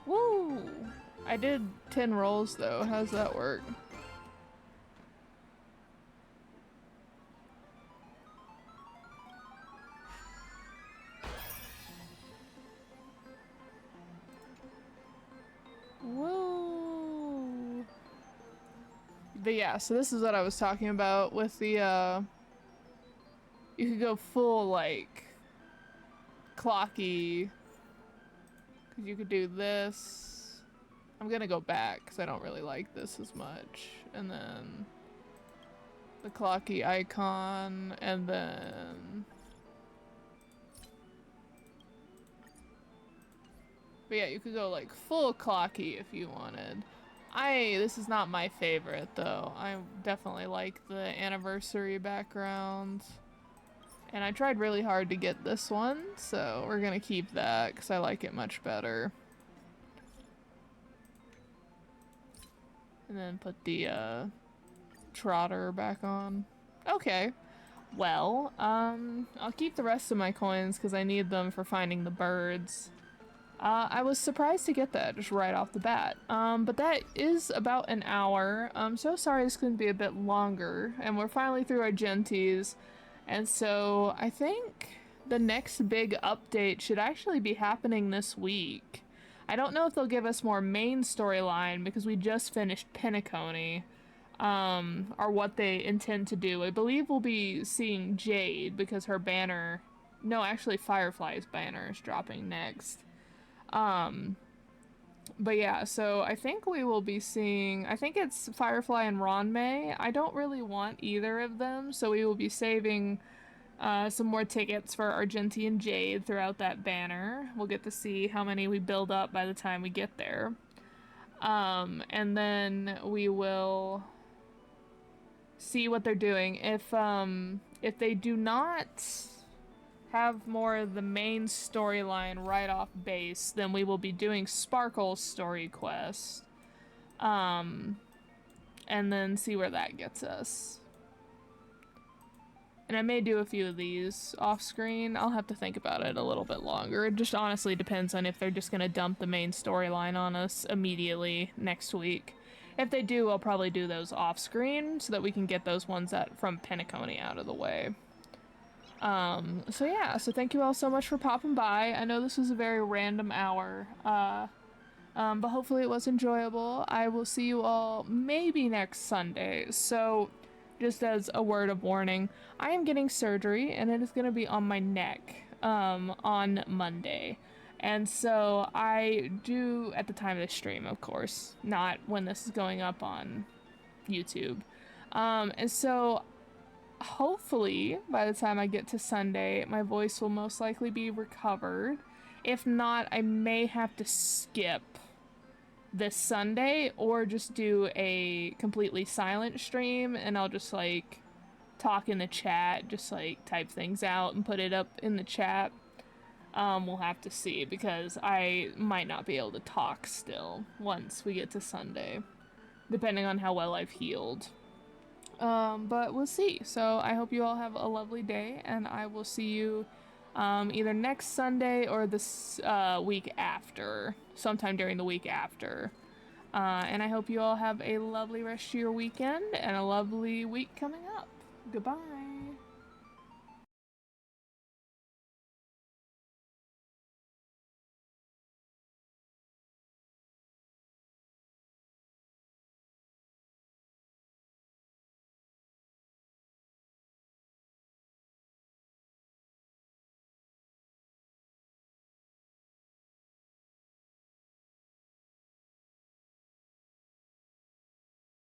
Woo! I did 10 rolls though. How's that work? Woo! But yeah, so this is what I was talking about with the you could go full like clocky. You could do this. I'm gonna go back because I don't really like this as much. And then the clocky icon, and then... But yeah, you could go like full clocky if you wanted. This is not my favorite though. I definitely like the anniversary background. And I tried really hard to get this one, so we're gonna keep that because I like it much better. And then put the trotter back on. Okay. Well, I'll keep the rest of my coins because I need them for finding the birds. I was surprised to get that just right off the bat. But that is about an hour. I'm so sorry this couldn't be a bit longer. And we're finally through Argenti's. And so I think the next big update should actually be happening this week. I don't know if they'll give us more main storyline because we just finished Penacony. Or what they intend to do. I believe we'll be seeing Jade because her banner... No, actually Firefly's banner is dropping next. But yeah, so I think we will be seeing, I think it's Firefly and Ronmei. I don't really want either of them, so we will be saving some more tickets for Argenti and Jade throughout that banner. We'll get to see how many we build up by the time we get there. And then we will see what they're doing. If they do not have more of the main storyline right off base, then we will be doing Sparkle's story quest. And then see where that gets us. And I may do a few of these off screen. I'll have to think about it a little bit longer. It just honestly depends on if they're just gonna dump the main storyline on us immediately next week. If they do, I'll probably do those off screen so that we can get those ones from Penacony out of the way. So yeah, so thank you all so much for popping by. I know this was a very random hour, but hopefully it was enjoyable. I will see you all maybe next Sunday. So just as a word of warning, I am getting surgery and it is going to be on my neck, on Monday. And so I do, at the time of the stream, of course, not when this is going up on YouTube. And so hopefully by the time I get to Sunday, my voice will most likely be recovered. If not, I may have to skip this Sunday or just do a completely silent stream and I'll just like talk in the chat, just like type things out and put it up in the chat. We'll have to see because I might not be able to talk still once we get to Sunday, depending on how well I've healed. But we'll see. So I hope you all have a lovely day, and I will see you either next Sunday or this week after, sometime during the week after. And I hope you all have a lovely rest of your weekend and a lovely week coming up. Goodbye.